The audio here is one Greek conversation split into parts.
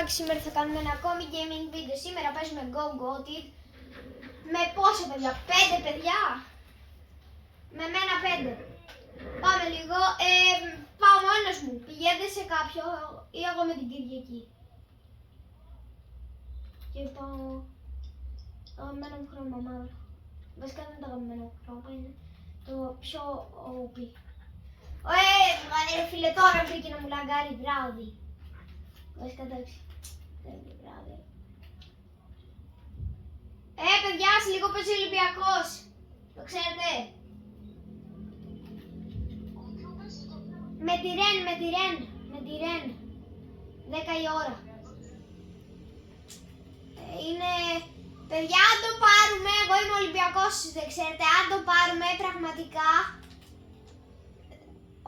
εντάξει, σήμερα θα κάνουμε ένα ακόμη gaming video. Σήμερα παίζουμε Go Goated. Με πόσα παιδιά, 5 παιδιά. Με μένα 5. Πάμε λίγο. Πάω μόνος μου. Πηγαίνετε σε κάποιο ή εγώ με την Κυριακή. Και πάω. Αγαπημένο μου χρώμα μαύρο. Βασικά δεν είναι το αγαπημένο μου χρώμα, είναι το πιο OP. Φίλε, τώρα βρήκε να μου λαγκάρει βράδυ. Βασικά εντάξει. Δεν είναι βράδυ. Παιδιά, σε λίγο παίζει ο Ολυμπιακός. Το ξέρετε. Με τη Ρεν. 10 η ώρα. Είναι... Παιδιά, αν το πάρουμε, εγώ είμαι Ολυμπιακός, δεν ξέρετε, αν το πάρουμε πραγματικά...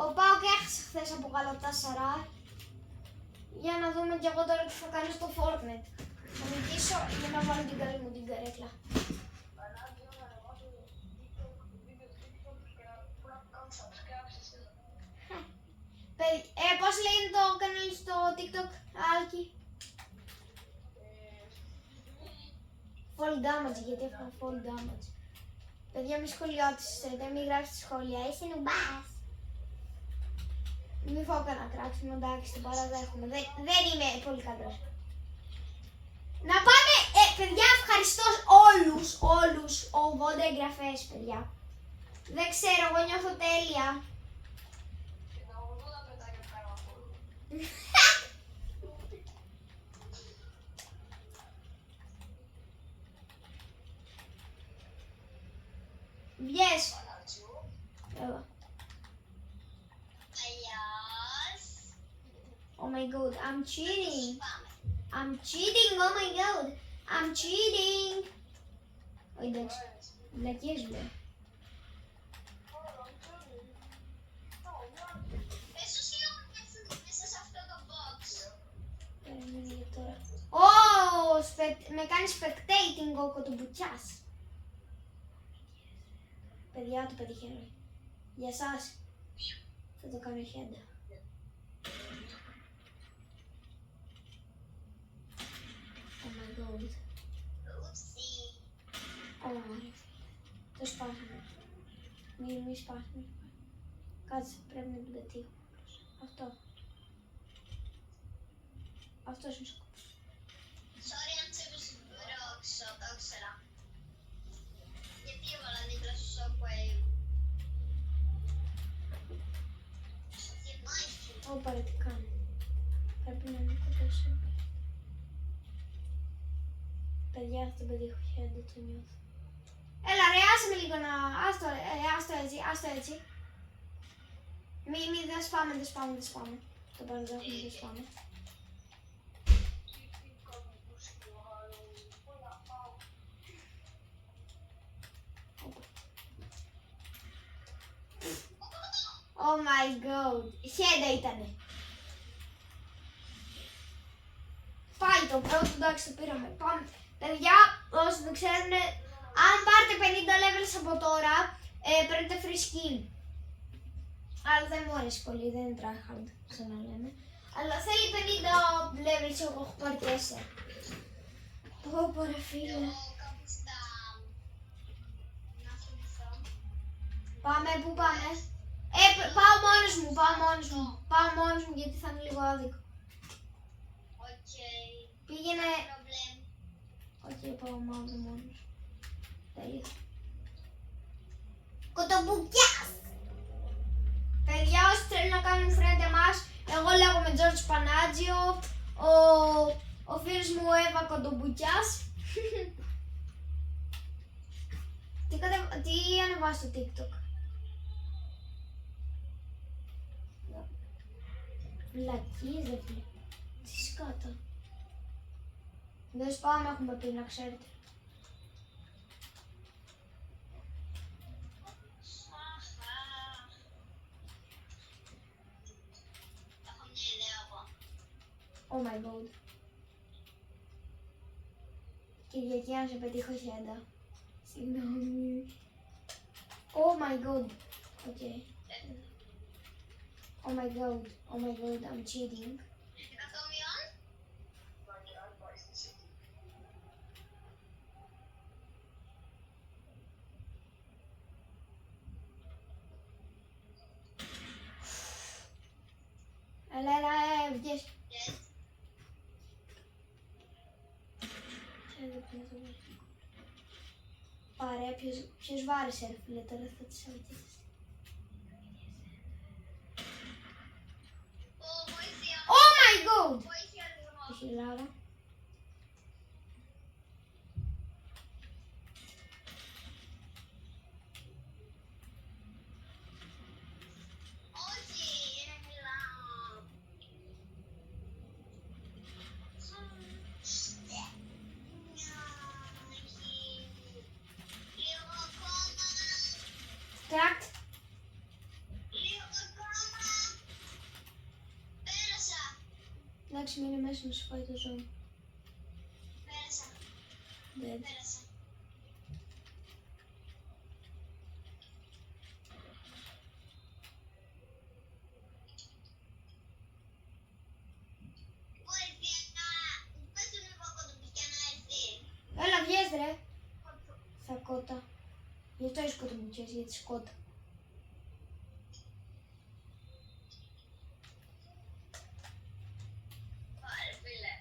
Ο ΠΑΟΚ έχασε χθες από Γαλατάσαράι. Για να δούμε και εγώ τώρα τι θα κάνω στο Fortnite. Θα νικήσω για να βάλω την καλή μου την καρέκλα. Πώς λέγεται το κανάλι στο TikTok, Άλκη? Fall damage, γιατί έχω fall damage. Παιδιά, μη σχολιώτησετε, μη γράψετε σχόλια, είσαι νουμπάς. Μη φάω κανένα κράξιμο, εντάξει, το παραδέχομαι. Δεν είμαι πολύ καλός. Να πάμε, παιδιά, ευχαριστώ όλους 80 εγγραφές, παιδιά. Δεν ξέρω, εγώ νιώθω τέλεια. Yes. Oh my god, I'm cheating. Oh my god. I'm cheating. Όχι εντάξει, βλακίες μου. Με κάνει spectating ο κοτομπουτσιάς. Παιδιά, το πετυχαίνω. Για σας. Θα το κάνω χέντα. Oh my god. Ωραία. Το σπάσαμε. Μη σπάσουμε. Κάτσε, πρέπει να την πετύχω. Αυτός είναι ο σκοπός. Sorry αν σε μπρόξω, το ήξερα. Γιατί έβαλα δίπλα στο Shockwave. Ωπα ρε τι κάνω. Πρέπει να είναι κοντά. Παιδιά, θα το πετύχω χέντε, το νιώθω. Έλα ρε, άσε με λίγο να... Άστο έτσι. Μη, δεν σπάμε. Το παραδέχομαι, δεν σπάμε. Oh my god, χέντα ήτανε. Πάει το πρώτο, εντάξει το πήραμε. Πάμε. Παιδιά, όσοι δεν ξέρουν, αν πάρετε 50 levels από τώρα, παίρνετε free skin. Αλλά δεν μου αρέσει πολύ, δεν είναι tryhard, σαν να λέμε. Αλλά θέλει 50 levels, εγώ έχω πάρει 4. Πω ρε φίλε. Πάμε, πού πάμε? Πάω μόνος μου γιατί θα είναι λίγο άδικο. Πήγαινε... Οκ, πάω μόνος. Τέλεια. Κοτομπουκιάς! Παιδιά, όσοι θέλουν να κάνουν friend εμάς, εγώ λέγομαι George Πανάτζιο, ο φίλος μου Εύα Κοτομπουκιάς. Τι ανεβάζει στο TikTok? Βλακίες ρε φίλε. Τι σκάτα. Δεν σπάμε, έχουμε πει να ξέρετε. Oh my god. Κυριακή αν σε πετύχω χέντα. Συγγνώμη. Oh my god. Okay. Oh my god, I'm cheating. δεν πειράζει. Πάρε, ποιος βάρεσε ρε φίλε, τώρα θα τις αγγίσεις. Βοήθεια. Oh my god! Βοήθεια λίγο. Η χιλάρα. Όχι, έλα. Λίγο ακόμα. Τρακτ. Λίγο ακόμα. Πέρασα. Εντάξει, μείνε μέσα να σου φάει το ζώο. Πέρασα. Dead. Πέρασα. Βοήθεια. Πες του λίγο από το πια να έρθει. Έλα, βγες ρε. Θα κότα. Γι' αυτό η σκότα μου ξέρεις, για τη σκότα. Πάρε φίλε.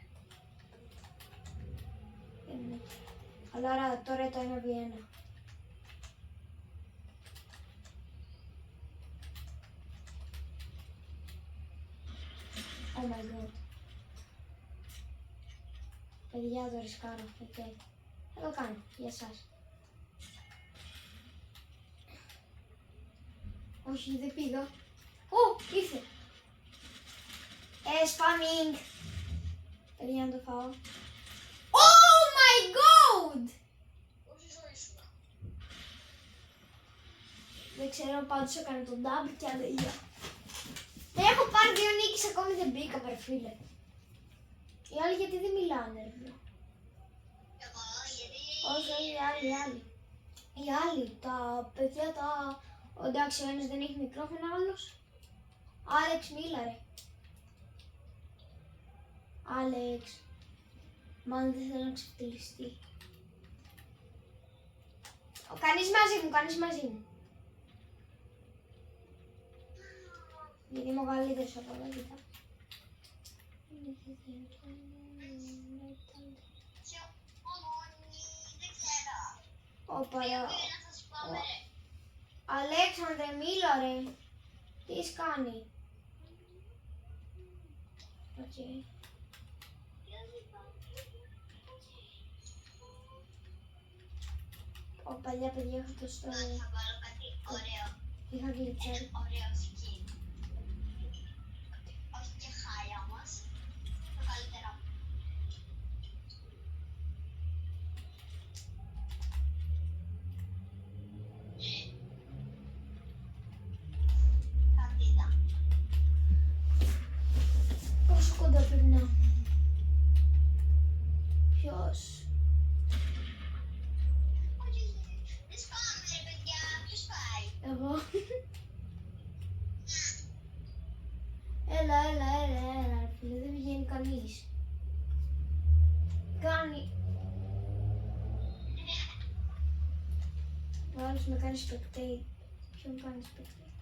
Είναι. Αλλά άρα, τώρα το 1v1. Oh my god. Παιδιά, το ρισκάρω. Okay. Θα το κάνω, για εσάς. Όχι, δεν πήγα. Ω, ήρθε. Spamming. Παιδιά, να το φάω. Oh my god! Όχι ζωή σου. Δεν ξέρω, πάντως έκανε τον double και αδελία. Δεν έχω πάρει 2 νίκες, ακόμη δεν μπήκα, ρε φίλε. Οι άλλοι γιατί δεν μιλάνε, ρε φίλε. Εγώ γιατί... Όχι, οι άλλοι. Οι άλλοι, τα παιδιά, τα... Εντάξει, ο ένας δεν έχει μικρόφωνο, άλλος. Άλεξ, μίλα ρε. Άλεξ. Μάλλον δεν θέλω να ξεφτυλιστεί. Κανείς μαζί μου. Γιατί είμαι ο καλύτερος από όλα, κοίτα. Ποιο μόνοι, δεν ξέρω. Όπα, Ποιο ρε. πήγε να σας πάμε ρε. Αλέξανδρε, μίλα ρε. Τι έχεις κάνει. Οκ. Ω, παλιά παιδιά, έχω το στο... Θα βάλω κάτι ωραίο. Είχα γλυτσάρει. Ένα ωραίο skin. Όχι και χάλια όμως. Το καλύτερο. Κάτι είδα. Πόσο κοντά πρέπει να είμαι. Ποιος. Όχι, δεν σπάμε ρε παιδιά. Ποιος πάει. Εγώ. Έλα, ρε φίλε, δεν βγαίνει κανείς. Κάνει. Ο άλλος με κάνει spectate. Ποιον κάνει spectate.